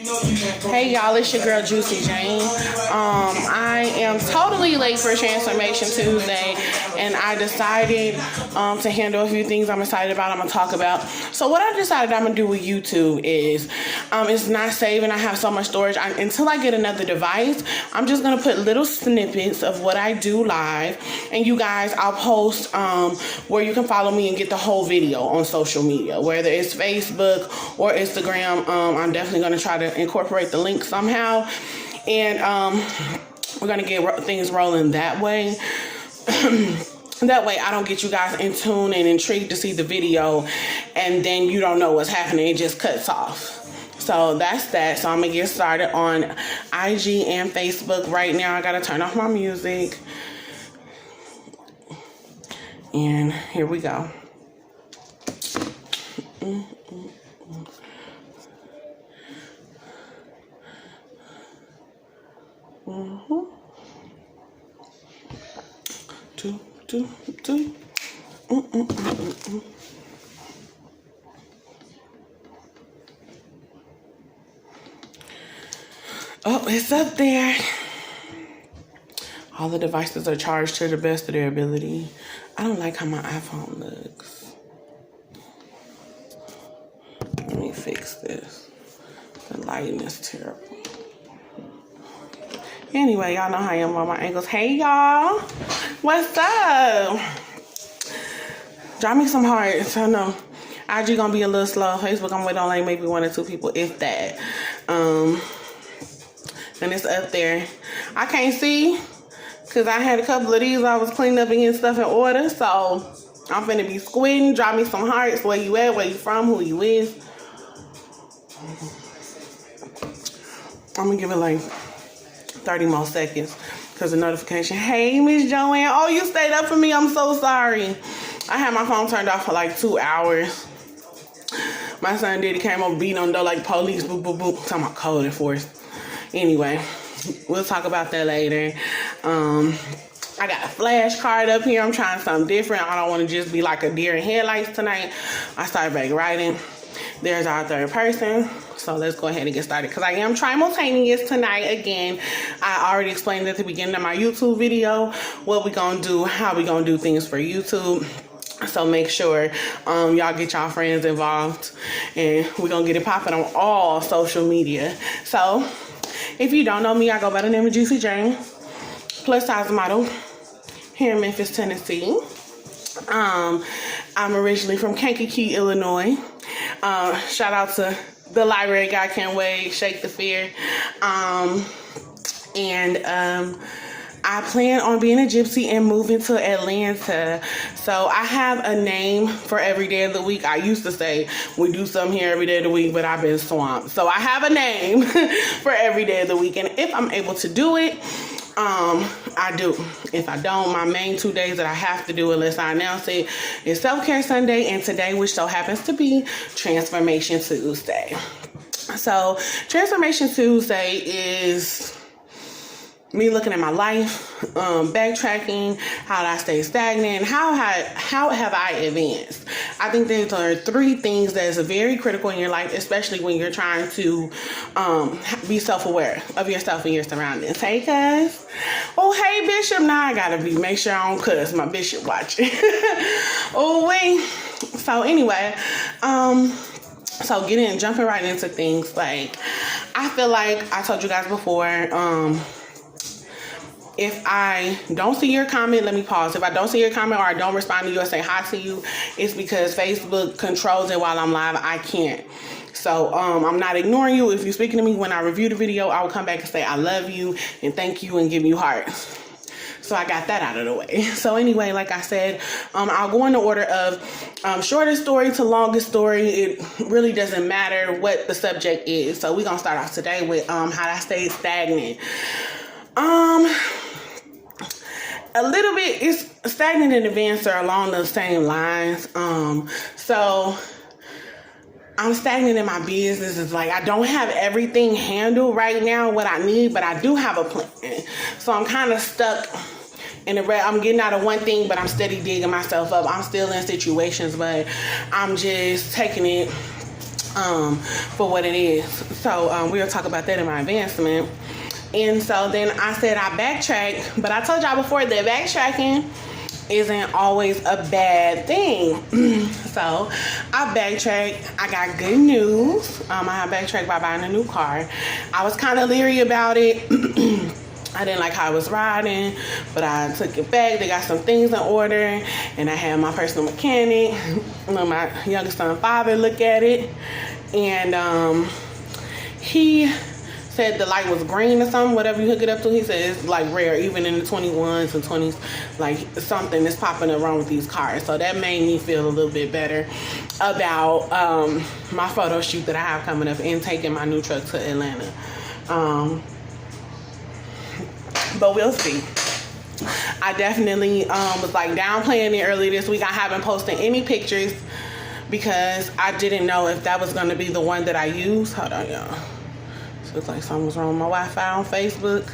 Hey y'all, it's your girl Juicy Jaine. I am totally late for Transformation Tuesday, and I decided to handle a few things I'm excited about. I'm gonna talk about. So what I decided I'm gonna do with YouTube is it's not saving. I have so much storage. Until I get another device, I'm just gonna put little snippets of what I do live, and you guys, I'll post where you can follow me and get the whole video on social media, whether it's Facebook or Instagram. I'm definitely gonna try to incorporate the link somehow, and we're gonna get things rolling that way. That way I don't get you guys in tune and intrigued to see the video and then you don't know what's happening. It just cuts off. So that's that. So I'm gonna get started on IG and Facebook right now. I gotta turn off my music, and here we go. Two. Oh, it's up there. All the devices are charged to the best of their ability. I don't like how my iPhone looks. Let me fix this. The lighting is terrible. Anyway, y'all know how I am on my angles. Hey, y'all. What's up? Drop me some hearts. I know IG gonna be a little slow. Facebook, I'm waiting on like maybe 1 or 2 people, if that. And it's up there. I can't see because I had a couple of these. I was cleaning up and getting stuff in order. So I'm finna be squinting. Drop me some hearts. Where you at? Where you from? Who you with? I'm gonna give it like 30 more seconds because the notification. Hey, Miss Joanne. Oh, you stayed up for me. I'm so sorry. I had my phone turned off for like 2 hours. My son Diddy came over beating on the door like police. Boop, boop, boop. Talking about code enforcement. Anyway, we'll talk about that later. I got a flashcard up here. I'm trying something different. I don't want to just be like a deer in headlights tonight. I started back writing. There's our third person. So let's go ahead and get started because I am simultaneous tonight again. I already explained at the beginning of my YouTube video what we gonna do, how we gonna do things for YouTube. So make sure y'all get y'all friends involved, and we're gonna get it popping on all social media. So if you don't know me, I go by the name of Juicy Jaine, plus size model here in Memphis, Tennessee. I'm originally from Kankakee, Illinois. Shout out to the library guy, can't wait, shake the fear. I plan on being a gypsy and moving to Atlanta. So I have a name for every day of the week. I used to say we do something here every day of the week, but I've been swamped. So I have a name for every day of the week. And if I'm able to do it, I do. If I don't, my main 2 days that I have to do unless I announce it is Self-Care Sunday and today, which so happens to be Transformation Tuesday. So Transformation Tuesday is me looking at my life, backtracking, how did I stay stagnant, how have I advanced. I think these are 3 things that is very critical in your life, especially when you're trying to be self-aware of yourself and your surroundings. Hey, cuz. Oh, hey, Bishop. Now I gotta make sure I don't cuss. My Bishop watching. Oh, wait. So anyway, so jumping right into things. Like, I feel like I told you guys before, if I don't see your comment, let me pause. If I don't see your comment or I don't respond to you or say hi to you, it's because Facebook controls it while I'm live. I can't. So I'm not ignoring you. If you're speaking to me when I review the video, I will come back and say I love you and thank you and give you hearts. So I got that out of the way. So anyway, like I said, I'll go in the order of shortest story to longest story. It really doesn't matter what the subject is. So we're going to start off today with how I stay stagnant. A little bit, it's stagnant and advanced are along the same lines. So I'm stagnant in my business. It's like I don't have everything handled right now, what I need, but I do have a plan. So I'm kind of stuck in the I'm getting out of one thing, but I'm steady digging myself up. I'm still in situations, but I'm just taking it for what it is. So we'll talk about that in my advancement. And so then I said I backtrack, but I told y'all before that backtracking isn't always a bad thing. So I backtracked. I got good news. I have backtracked by buying a new car. I was kind of leery about it. I didn't like how I was riding, but I took it back. They got some things in order, and I had my personal mechanic, my youngest son's father, look at it, and he said the light was green or something, whatever you hook it up to. He said it's like rare, even in the 21s and 20s, like something is popping up wrong with these cars. So that made me feel a little bit better about my photo shoot that I have coming up and taking my new truck to Atlanta. But we'll see. I definitely was like downplaying it earlier this week. I haven't posted any pictures because I didn't know if that was going to be the one that I use. Hold on, y'all. Looks like something was wrong with my Wi-Fi on Facebook.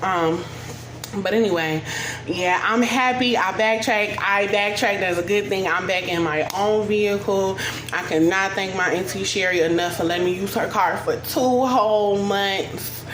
But anyway, yeah, I'm happy. I backtracked. That's a good thing. I'm back in my own vehicle. I cannot thank my auntie Sherry enough for letting me use her car for 2 whole months.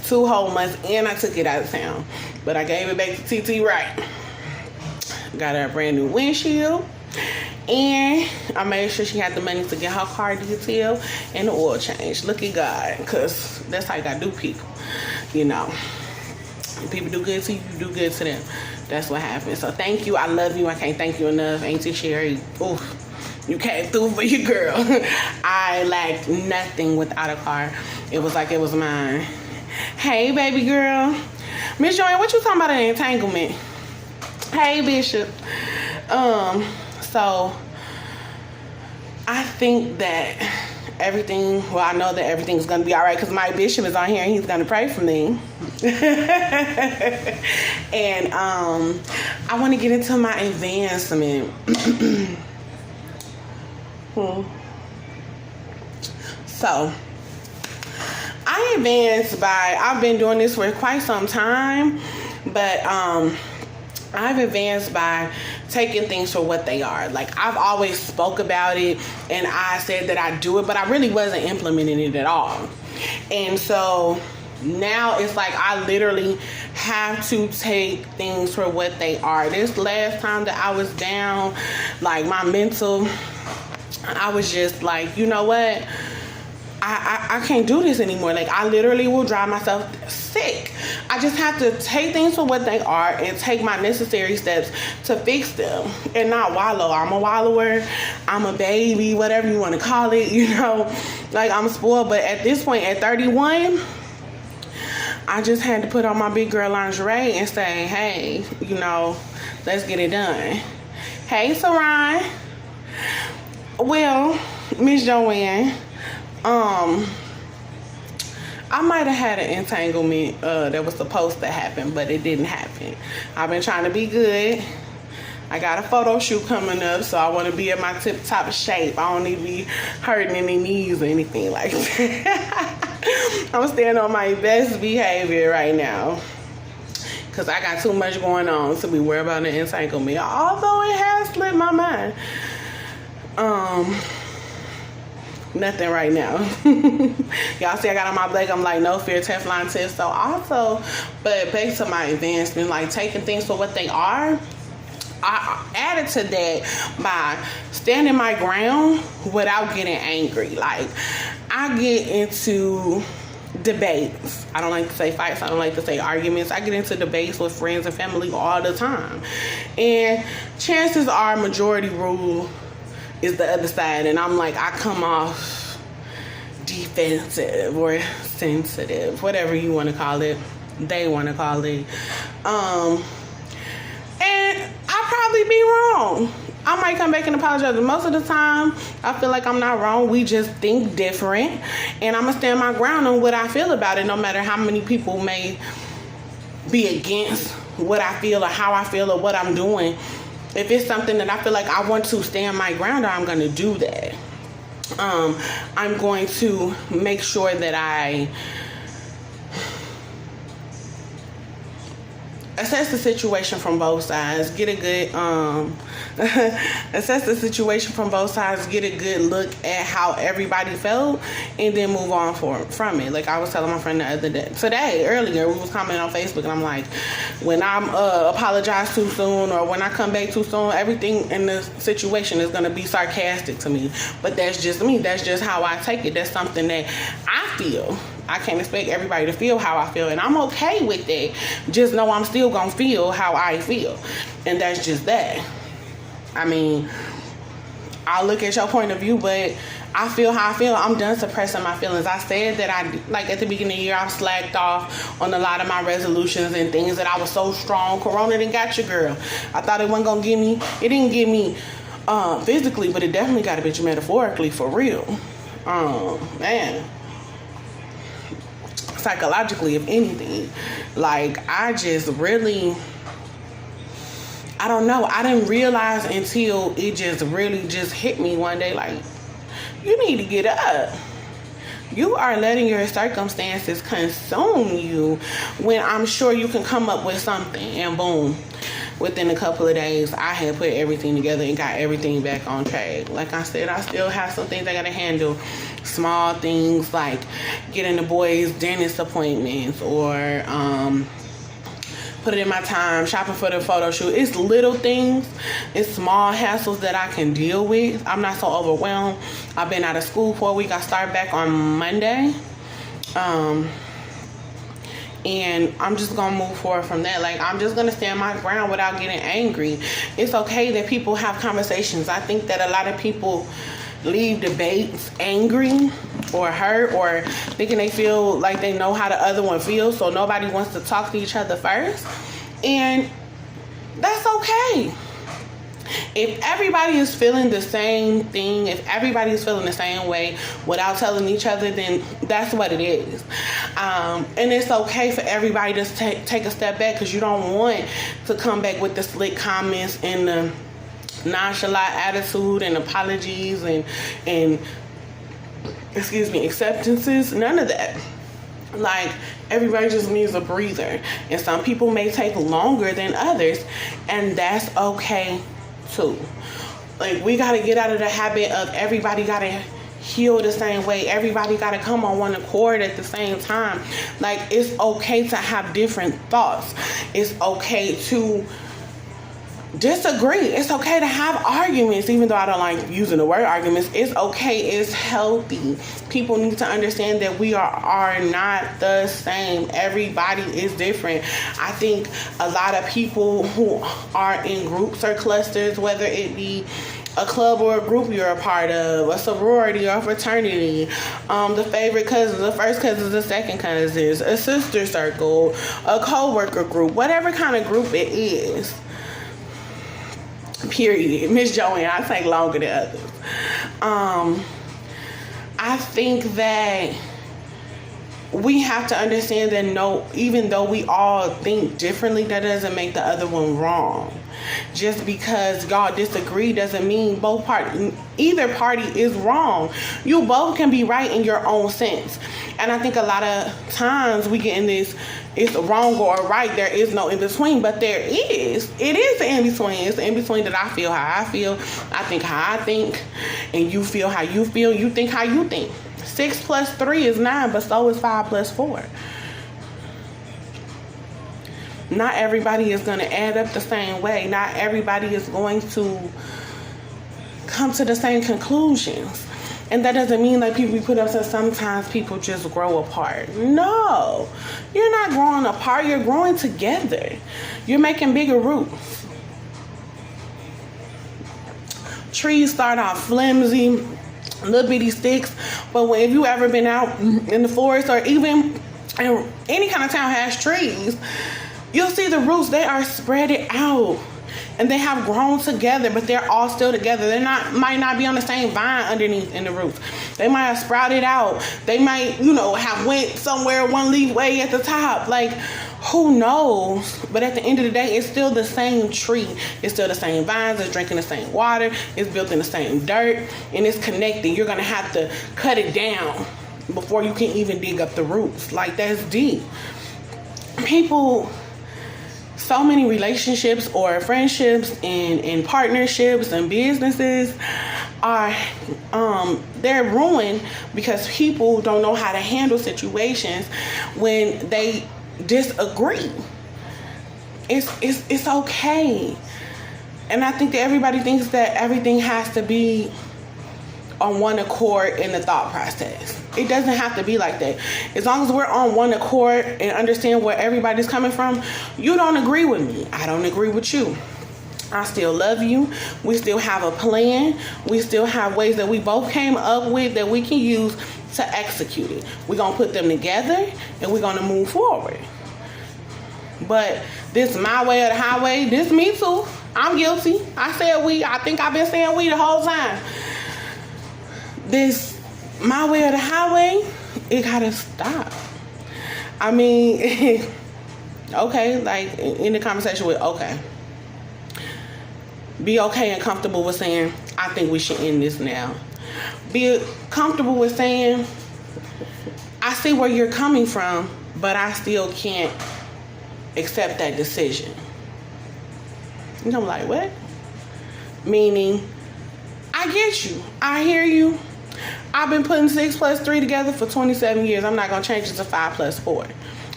2 whole months, and I took it out of town. But I gave it back to TT right. Got her a brand new windshield. And I made sure she had the money to get her car detailed and the oil change. Look at God, because that's how you gotta do people. You know, when people do good to you, you do good to them. That's what happened. So thank you. I love you. I can't thank you enough. Auntie Sherry, oof, you came through for your girl. I lacked nothing without a car. It was like it was mine. Hey, baby girl. Miss Jaine, what you talking about an entanglement? Hey, Bishop. So I think that I know that everything's going to be all right because my bishop is on here and he's going to pray for me. And I want to get into my advancement. So I advanced I've been doing this for quite some time, but I've advanced by taking things for what they are. Like, I've always spoke about it and I said that I do it, but I really wasn't implementing it at all. And so now it's like I literally have to take things for what they are. This last time that I was down, like my mental, I was just like, you know what? I can't do this anymore. Like, I literally will drive myself sick. I just have to take things for what they are and take my necessary steps to fix them and not wallow. I'm a wallower. I'm a baby, whatever you want to call it, you know. Like, I'm spoiled. But at this point, at 31, I just had to put on my big girl lingerie and say, hey, you know, let's get it done. Hey, Sarai. Well, Miss Joanne, I might have had an entanglement that was supposed to happen, but it didn't happen. I've been trying to be good. I got a photo shoot coming up, so I want to be in my tip-top shape. I don't need to be hurting any knees or anything like that. I'm staying on my best behavior right now because I got too much going on to be worried about an entanglement, although it has slipped my mind. Nothing right now. Y'all see I got on my black, I'm like, no fear, Teflon tips. So also, but back to my advancement, like taking things for what they are, I added to that by standing my ground without getting angry. Like, I get into debates. I don't like to say fights. I don't like to say arguments. I get into debates with friends and family all the time. And chances are majority rule is the other side, and I'm like, I come off defensive or sensitive, whatever you want to call it, they want to call it, and I'll probably be wrong. I might come back and apologize, but most of the time I feel like I'm not wrong. We just think different, and I'm gonna stand my ground on what I feel about it, no matter how many people may be against what I feel or how I feel or what I'm doing. If it's something that I feel like I want to stand my ground on, I'm going to do that. I'm going to make sure that I assess the situation from both sides. Get a good assess the situation from both sides. Get a good look at how everybody felt, and then move on from it. Like I was telling my friend the other day, earlier, we was commenting on Facebook, and I'm like, when I'm apologize too soon, or when I come back too soon, everything in the situation is gonna be sarcastic to me. But that's just me. That's just how I take it. That's something that I feel. I can't expect everybody to feel how I feel, and I'm okay with that. Just know I'm still gonna feel how I feel, and that's just that. I mean, I'll look at your point of view, but I feel how I feel. I'm done suppressing my feelings. I said that at the beginning of the year, I've slacked off on a lot of my resolutions and things that I was so strong. Corona didn't got your girl. I thought it wasn't gonna get me. It didn't get me physically, but it definitely got a bitch metaphorically, for real. Man. Psychologically, if anything. Like, I just really, I don't know. I didn't realize until it just really just hit me one day, like, you need to get up. You are letting your circumstances consume you when I'm sure you can come up with something, and boom, within a couple of days, I had put everything together and got everything back on track. Like I said, I still have some things I gotta handle. Small things like getting the boys' dentist appointments, or put it in my time, shopping for the photo shoot. It's little things. It's small hassles that I can deal with. I'm not so overwhelmed. I've been out of school for a week. I start back on Monday. And I'm just gonna move forward from that. Like, I'm just gonna stand my ground without getting angry. It's okay that people have conversations. I think that a lot of people leave debates angry or hurt, or thinking they feel like they know how the other one feels, so nobody wants to talk to each other first. And that's okay. If everybody is feeling the same thing, if everybody is feeling the same way without telling each other, then that's what it is. And it's okay for everybody to take a step back, because you don't want to come back with the slick comments and the nonchalant attitude and apologies and acceptances. None of that. Like, everybody just needs a breather, and some people may take longer than others, and that's okay too. Like, we got to get out of the habit of everybody got to heal the same way. Everybody got to come on one accord at the same time. Like, it's okay to have different thoughts. It's okay to disagree. It's okay to have arguments, even though I don't like using the word arguments. It's okay. It's healthy. People need to understand that we are not the same. Everybody is different. I think a lot of people who are in groups or clusters, whether it be a club or a group you're a part of, a sorority or a fraternity, the favorite cousins, the first cousins, the second cousins, a sister circle, a co-worker group, whatever kind of group it is. Period. Miss Jaine, I take longer than others. I think that we have to understand that even though we all think differently, that doesn't make the other one wrong. Just because y'all disagree doesn't mean either party is wrong. You both can be right in your own sense. And I think a lot of times we get in this, it's wrong or right, there is no in between, but there is. It is an in between. It's an in between that I feel how I feel, I think how I think, and you feel how you feel, you think how you think. 6 + 3 is 9, but so is 5 + 4. Not everybody is going to add up the same way. Not everybody is going to come to the same conclusions. And that doesn't mean like people put up, so sometimes people just grow apart. No, you're not growing apart. You're growing together. You're making bigger roots. Trees start off flimsy, little bitty sticks, but if you ever been out in the forest, or even in any kind of town has trees, you'll see the roots. They are spread out, and they have grown together, but they're all still together. Might not be on the same vine underneath in the roots. They might have sprouted out. They might, have went somewhere one leaf way at the top. Like, who knows? But at the end of the day, it's still the same tree. It's still the same vines. It's drinking the same water. It's built in the same dirt, and it's connected. You're gonna have to cut it down before you can even dig up the roots. Like, that's deep. People so many relationships or friendships and partnerships and businesses are they're ruined because people don't know how to handle situations when they disagree. It's okay. And I think that everybody thinks that everything has to be on one accord in the thought process. It doesn't have to be like that. As long as we're on one accord and understand where everybody's coming from, you don't agree with me, I don't agree with you. I still love you. We still have a plan. We still have ways that we both came up with that we can use to execute it. We're going to put them together and we're going to move forward. But this my way or the highway, this me too. I'm guilty. I said we. I think I've been saying we the whole time. This my way or the highway, it gotta stop. I mean, okay, like in the conversation with okay. Be okay and comfortable with saying, I think we should end this now. Be comfortable with saying, I see where you're coming from, but I still can't accept that decision. And I'm like, what? Meaning, I get you. I hear you. I've been putting 6 plus 3 together for 27 years. I'm not going to change it to 5 plus 4.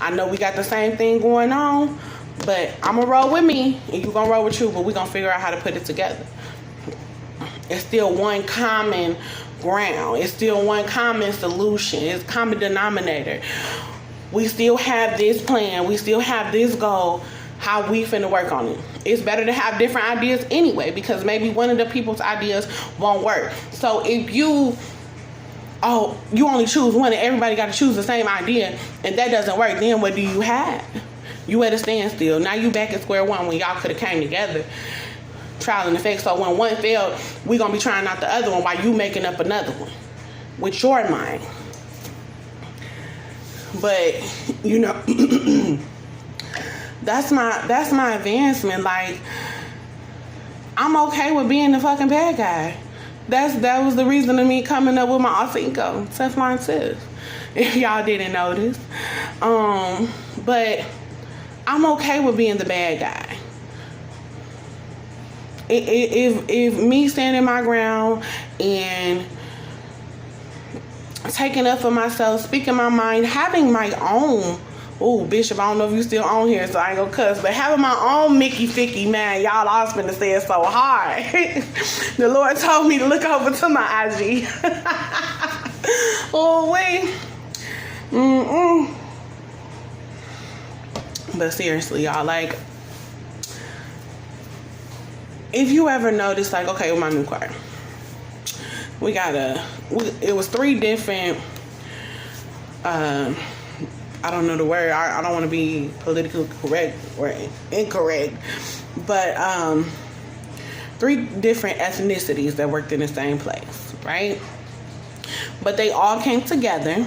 I know we got the same thing going on, but I'm going to roll with me and you're going to roll with you, but we're going to figure out how to put it together. It's still one common ground. It's still one common solution. It's common denominator. We still have this plan. We still have this goal. How we finna work on it. It's better to have different ideas anyway, because maybe one of the people's ideas won't work. So if you only choose one and everybody got to choose the same idea and that doesn't work, then what do you have? You at a standstill. Now you back at square one when y'all could have came together. Trial and effect. So when one failed, we gonna be trying out the other one while you making up another one with your mind. But you know, that's my advancement. Like, I'm okay with being the fucking bad guy. That was the reason of me coming up with my alter ego, Teflon Tiff, if y'all didn't notice. But I'm okay with being the bad guy. If me standing my ground and taking up for myself, speaking my mind, having my own, oh, Bishop, I don't know if you still on here, so I ain't gonna cuss, but having my own Mickey Ficky, man, y'all all finna say it so hard. The Lord told me to look over to my IG. Oh, wait. But seriously, y'all, like, if you ever notice, like, okay, with my new car, it was 3 different, I don't know the word. I don't want to be politically correct or incorrect, but 3 different ethnicities that worked in the same place, right? But they all came together